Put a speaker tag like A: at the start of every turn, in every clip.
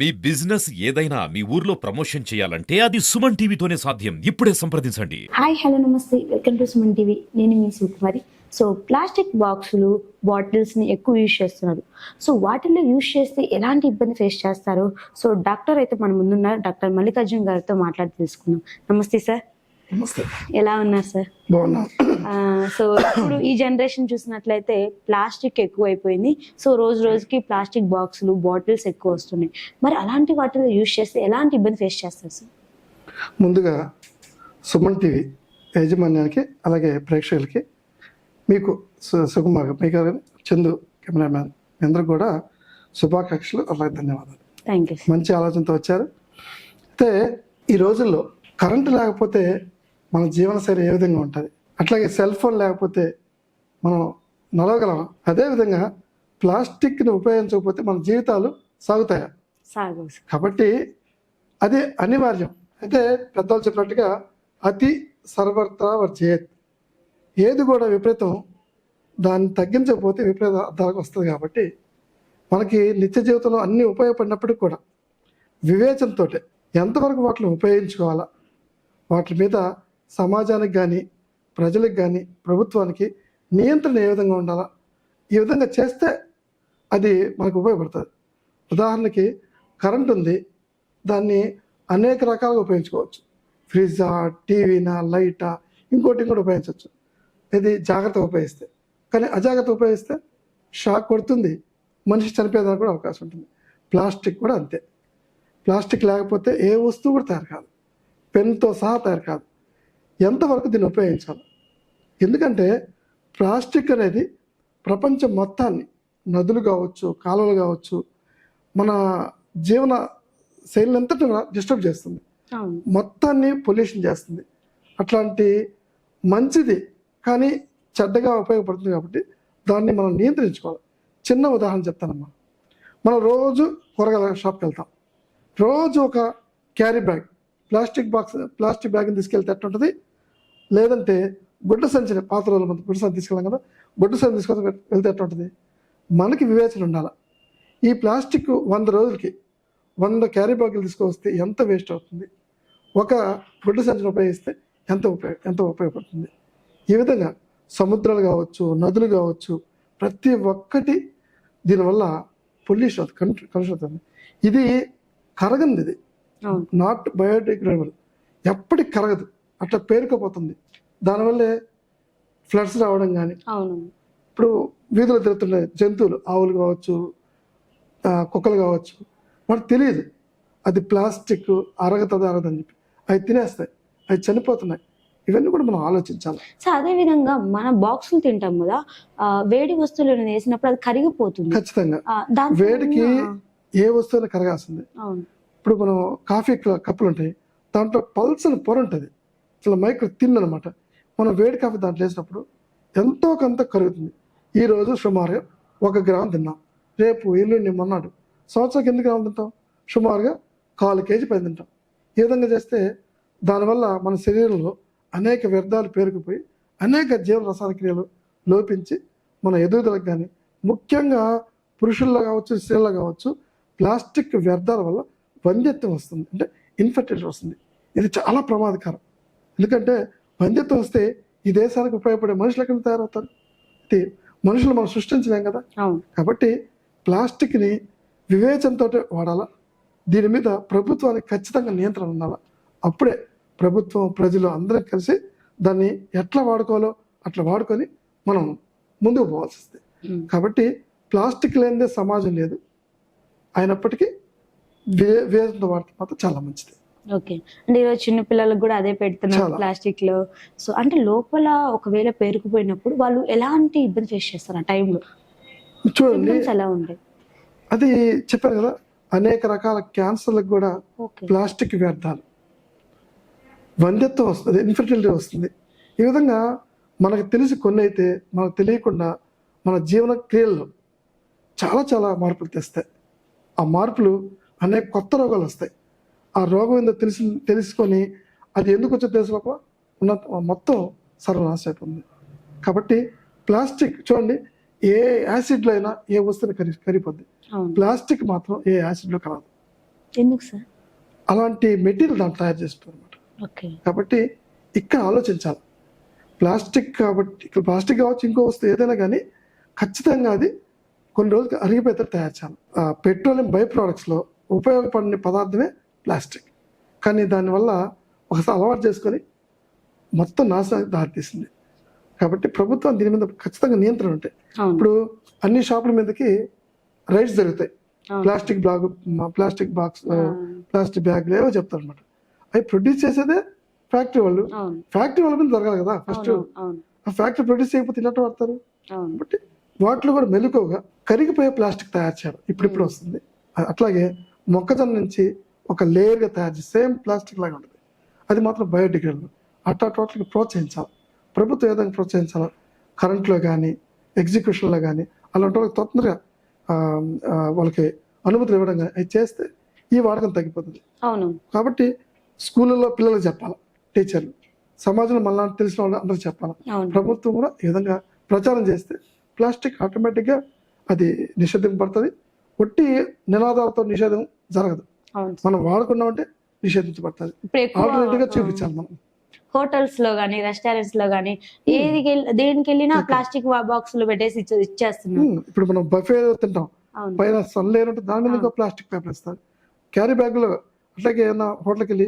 A: మీ business ఏదైనా మీ ఊర్లో promotion చేయాలంటే అది సుమన్ టీవీతోనే సాధ్యం. ఇప్పుడే సంప్రదించండి.
B: హాయ్ హలో నమస్తే, వెల్కమ్ టు సుమన్ టీవీ. నేను మీ సుకుమారి. సో ప్లాస్టిక్ బాక్సులు బాటిల్స్ని ఎక్కువ యూజ్ చేస్తున్నారు. సో వాటిల్లో యూజ్ చేస్తే ఎలాంటి ఇబ్బంది ఫేస్ చేస్తారు? సో డాక్టర్ అయితే మన ముందున్నారు. డాక్టర్ మల్లికార్జున్ గారితో మాట్లాడి తెలుసుకుందాం. నమస్తే సార్.
C: నమస్తే.
B: ఎలా ఉన్నారు సార్?
C: బాగున్నా.
B: సో ఇప్పుడు ఈ జనరేషన్ చూసినట్లయితే ప్లాస్టిక్ ఎక్కువ అయిపోయింది. సో రోజు రోజుకి ప్లాస్టిక్ బాక్సులు బాటిల్స్ ఎక్కువ వస్తున్నాయి. మరి అలాంటి వాటిలో యూజ్ చేస్తే ఎలాంటి ఇబ్బంది ఫేస్ చేస్తారు సార్?
C: ముందుగా సుమన్ టీవీ యాజమాన్యానికి అలాగే ప్రేక్షకులకి మీకు సుకుమార్ మీకు చందు కెమెరామ్యాన్ అందరూ కూడా శుభాకాంక్షలు అలాగే ధన్యవాదాలు.
B: Thank you.
C: మంచి ఆలోచనతో వచ్చారు. అయితే ఈ రోజుల్లో కరెంటు లేకపోతే మన జీవనశైలి ఏ విధంగా ఉంటుంది, అట్లాగే సెల్ ఫోన్ లేకపోతే మనం నడవగలమా? అదేవిధంగా ప్లాస్టిక్ని ఉపయోగించకపోతే మన జీవితాలు సాగుతాయా? కాబట్టి అది అనివార్యం. అయితే పెద్దవాళ్ళు చెప్పినట్టుగా అతి సర్వత్రా వర్జేత్, ఏది కూడా విపరీతం దాన్ని తగ్గించకపోతే విపరీత అర్థాలకు వస్తుంది. కాబట్టి మనకి నిత్య జీవితంలో అన్నీ ఉపయోగపడినప్పటికీ కూడా వివేచనతో ఎంతవరకు వాటిని ఉపయోగించుకోవాలా, వాటి మీద సమాజానికి కానీ ప్రజలకు కానీ ప్రభుత్వానికి నియంత్రణ ఏ విధంగా ఉండాలా, ఈ విధంగా చేస్తే అది మనకు ఉపయోగపడుతుంది. ఉదాహరణకి కరెంట్ ఉంది, దాన్ని అనేక రకాలుగా ఉపయోగించుకోవచ్చు. ఫ్రిడ్జా, టీవీనా, లైటా, ఇంకోటి కూడా ఉపయోగించవచ్చు. ఇది జాగ్రత్తగా ఉపయోగిస్తే. కానీ అజాగ్రత్త ఉపయోగిస్తే షాక్ కొడుతుంది, మనిషి చనిపోయేదానికి కూడా అవకాశం ఉంటుంది. ప్లాస్టిక్ కూడా అంతే. ప్లాస్టిక్ లేకపోతే ఏ వస్తువు కూడా తయారు కాదు, పెన్తో సహా తయారు కాదు. ఎంతవరకు దీన్ని ఉపయోగించాలి? ఎందుకంటే ప్లాస్టిక్ అనేది ప్రపంచం మొత్తాన్ని, నదులు కావచ్చు, కాలువలు కావచ్చు, మన జీవన శైలిని అంతటా డిస్టర్బ్ చేస్తుంది, మొత్తాన్ని పొల్యూషన్ చేస్తుంది. అట్లాంటి మంచిది కానీ చెడ్డగా ఉపయోగపడుతుంది. కాబట్టి దాన్ని మనం నియంత్రించుకోవాలి. చిన్న ఉదాహరణ చెప్తానమ్మా. మనం రోజు కూరగాయల షాప్కి వెళ్తాం, రోజు ఒక క్యారీ బ్యాగ్ ప్లాస్టిక్ బ్యాగ్ని తీసుకెళ్తే ఎట్టుంటుంది, లేదంటే గుడ్డ సంచిని, పాత రోజుల మంది గుడ్డ సంచి తీసుకెళ్ళాం కదా, గుడ్డ సంచి తీసుకొని వెళ్తే ఎట్టుంటుంది? మనకి వివేచన ఉండాలి. ఈ ప్లాస్టిక్ 100 రోజులకి 100 క్యారీ బ్యాగులు తీసుకొస్తే ఎంత వేస్ట్ అవుతుంది, ఒక గుడ్డ సంచిని ఉపయోగిస్తే ఎంత ఉపయోగపడుతుంది. ఈ విధంగా సముద్రాలు కావచ్చు, నదులు కావచ్చు, ప్రతి ఒక్కటి దీనివల్ల పొల్యూషన్ కలుషితం అవుతుంది. ఇది కరగంది, ఇది నాట్ బయోడిగ్రేడబుల్, ఎప్పటికి కరగదు, అట్లా పేరుకుపోతుంది. దానివల్లే ఫ్లడ్స్ రావడం కానీ, ఇప్పుడు వీధులు తిరుగుతున్న జంతువులు, ఆవులు కావచ్చు, కుక్కలు కావచ్చు, వాటికి తెలియదు అది ప్లాస్టిక్ అరగదని చెప్పి అవి తినేస్తాయి, అవి చనిపోతున్నాయి. ఇవన్నీ కూడా మనం ఆలోచించాలి.
B: సో అదే విధంగా మన బాక్సులు తింటాం కదా, వేడి వస్తువులను వేసినప్పుడు అది కరిగిపోతుంది.
C: ఖచ్చితంగా వేడికి ఏ వస్తువుని కరగాల్సింది. ఇప్పుడు మనం కాఫీ కప్పులు ఉంటాయి, దాంట్లో పల్సని పొర ఉంటుంది, అసలు మైక్రో తిన్నమాట. మనం వేడి కాఫీ దాంట్లో వేసినప్పుడు ఎంతో కొంత కరుగుతుంది. ఈరోజు సుమారుగా 1 గ్రాము తిన్నాం, రేపు ఎల్లుండి మొన్నాడు సంవత్సరానికి ఎన్ని గ్రాములు తింటాం? సుమారుగా 1/4 కేజీ పైన తింటాం. ఈ విధంగా చేస్తే దానివల్ల మన శరీరంలో అనేక వ్యర్థాలు పేరుకుపోయి అనేక జీవ రసాయన క్రియలు లోపించి మన ఎదుగుదలకు కానీ, ముఖ్యంగా పురుషుల్లో కావచ్చు, స్త్రీల్లో కావచ్చు, ప్లాస్టిక్ వ్యర్థాల వల్ల వంధ్యత్వం వస్తుంది, అంటే ఇన్ఫెర్టిలిటీ వస్తుంది. ఇది చాలా ప్రమాదకరం. ఎందుకంటే వంధ్యత్వం వస్తే ఈ దేశానికి ఉపయోగపడే మనుషులు ఎక్కడ తయారవుతారు? ఇది మనుషులు మనం సృష్టించలేం కదా. కాబట్టి ప్లాస్టిక్ని వివేచనతో వాడాలా. దీని మీద ప్రభుత్వానికి ఖచ్చితంగా నియంత్రణ ఉండాలా. అప్పుడే ప్రభుత్వం, ప్రజలు అందరం కలిసి దాన్ని ఎట్లా వాడుకోవాలో అట్లా వాడుకొని మనం ముందుకు పోవాల్సి వస్తుంది. కాబట్టి ప్లాస్టిక్ లేనిదే సమాజం లేదు. అయినప్పటికీ వివేచనతో వాడితే మాత్రం చాలా మంచిది.
B: ఓకే. అంటే ఈరోజు చిన్న పిల్లలకు కూడా అదే పెడుతున్నారు ప్లాస్టిక్ లో. సో అంటే లోపల ఒకవేళ పేరుకుపోయినప్పుడు వాళ్ళు ఎలాంటి ఇబ్బంది ఫేస్ చేస్తారు ఆ టైంలో?
C: చూడండి,
B: ఎలా ఉంటాయి
C: అది చెప్పారు కదా, అనేక రకాల క్యాన్సర్లకు కూడా ప్లాస్టిక్ వ్యర్థాలు, వంధ్యత్వం వస్తుంది, ఇన్ఫెర్టిలిటీ వస్తుంది. ఈ విధంగా మనకు తెలిసి కొన్ని అయితే మనకు తెలియకుండా మన జీవన క్రియల్లో చాలా చాలా మార్పులు తెస్తాయి. ఆ మార్పులు అనేక కొత్త రోగాలు వస్తాయి. ఆ రోగం ఏందో తెలుసుకొని అది ఎందుకు వచ్చో తెలిసినప్పుడు మొత్తం సర్వనాశం అయిపోతుంది. కాబట్టి ప్లాస్టిక్ చూడండి, ఏ యాసిడ్లో అయినా ఏ వస్తువుని కరిగిపోద్ది, ప్లాస్టిక్ మాత్రం ఏ యాసిడ్లో కలదు.
B: ఎందుకు సార్?
C: అలాంటి మెటీరియల్ దాంట్లో తయారు చేస్తారు అనమాట.
B: ఓకే.
C: కాబట్టి ఇక్కడ ఆలోచించాలి. ప్లాస్టిక్ కాబట్టి ఇక్కడ ప్లాస్టిక్ కావచ్చు, ఇంకో వస్తువు ఏదైనా కానీ ఖచ్చితంగా అది కొన్ని రోజులు అరిగిపోయేటట్టు తయారు చేయాలి. పెట్రోలియం బై ప్రోడక్ట్స్లో ఉపయోగపడిన పదార్థమే ప్లాస్టిక్. కానీ దానివల్ల ఒకసారి అలవాటు చేసుకొని మొత్తం నాశనానికి దారితీసింది. కాబట్టి ప్రభుత్వం దీని మీద ఖచ్చితంగా నియంత్రణ ఉంటాయి.
B: అవును.
C: ఇప్పుడు అన్ని షాపుల మీదకి రైడ్స్ జరుగుతాయి.
B: అవును.
C: ప్లాస్టిక్ బాక్స్, ప్లాస్టిక్ బ్యాగ్లు ఏవో చెప్తారు అనమాట. అవి ప్రొడ్యూస్ చేసేదే ఫ్యాక్టరీ వాళ్ళు.
B: అవును.
C: ఫ్యాక్టరీ వాళ్ళ మీద జరగాలి కదా ఫస్ట్.
B: అవును. అవును.
C: ఆ ఫ్యాక్టరీ ప్రొడ్యూస్ చేయకపోతే ఇలాంటి వాడతారు.
B: అవును.
C: కాబట్టి వాటిలో కూడా మెలుకువగా కరిగిపోయే ప్లాస్టిక్ తయారు చేయడం ఇప్పుడు వస్తుంది. అట్లాగే మొక్కజొన్న నుంచి ఒక లేయర్గా తయారు చేసి సేమ్ ప్లాస్టిక్ లాగా ఉంటుంది, అది మాత్రం బయోడిగ్రేడబుల్. అట్లాంటి వాటికి ప్రోత్సహించాలి. ప్రభుత్వం ఏ విధంగా ప్రోత్సహించాలి? కరెంట్లో కానీ ఎగ్జిక్యూషన్లో కానీ అలాంటి వాళ్ళకి తొందరగా వాళ్ళకి అనుమతులు ఇవ్వడం కానీ అది చేస్తే ఈ వాడకం తగ్గిపోతుంది.
B: అవును.
C: కాబట్టి స్కూళ్ళలో పిల్లలకు చెప్పాలి, టీచర్లు, సమాజంలో మళ్ళీ తెలిసిన వాళ్ళు అందరూ చెప్పాలి.
B: అవును.
C: ప్రభుత్వం కూడా ఈ విధంగా ప్రచారం చేస్తే ప్లాస్టిక్ ఆటోమేటిక్గా అది నిషేధింపబడుతుంది. ఒట్టి నినాదాలతో నిషేధం జరగదు.
B: అవును.
C: మనం వాడుకున్నామంటే నిషేధించబడుతుంది.
B: ఇప్పుడు ఎక్కువ
C: ఆల్టర్నేటివ్గా చూపించాలి మనం.
B: హోటల్స్ లో గానీ, రెస్టారెంట్స్ లో గానీ దేనికి వెళ్ళినా ప్లాస్టిక్ బాక్స్ లో పెట్టేసి ఇచ్చేస్తున్నారు.
C: ఇప్పుడు మనం బఫే తింటాం,
B: అవును.
C: పైన సన్ లేయర్ ఉంటుంది, దాని మీద ఇంకో ప్లాస్టిక్ పేపర్ ఇస్తారు. క్యారీ బ్యాగ్లో అట్లాగే ఏదైనా హోటల్కి వెళ్ళి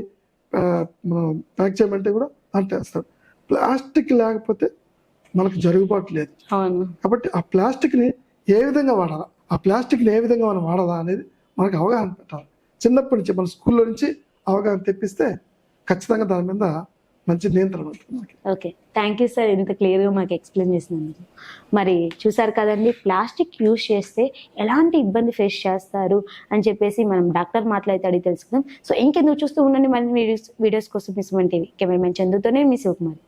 C: మనం ప్యాక్ చేయమంటే కూడా అంటే వేస్తాడు. ప్లాస్టిక్ లేకపోతే మనకు జరుగుబాటు లేదు.
B: అవును.
C: కాబట్టి ఆ ప్లాస్టిక్ని ఏ విధంగా వాడాలా, ఆ ప్లాస్టిక్ని ఏ విధంగా మనం వాడాలా అనేది మనకు అవగాహన పెట్టాలి. చిన్నప్పటి నుంచి మన స్కూల్లో నుంచి అవగాహన తెప్పిస్తే ఖచ్చితంగా దాని మీద మంచి నియంత్రణ ఉంటుంది.
B: ఓకే, థ్యాంక్ యూ సార్, ఇంత క్లియర్గా మాకు ఎక్స్ప్లెయిన్ చేసినందుకు. మరి చూసారు కదండి, ప్లాస్టిక్ యూజ్ చేస్తే ఎలాంటి ఇబ్బంది ఫేస్ చేస్తారు అని చెప్పేసి మనం డాక్టర్ మాట్లాడితే అడిగి తెలుసుకుందాం. సో ఇంకెందుకు చూస్తూ ఉండండి మరి వీడియోస్ కోసం మీ సుమన్ టీవీ. కెమెరామెన్ చందుతోనే మీ శివకుమారి.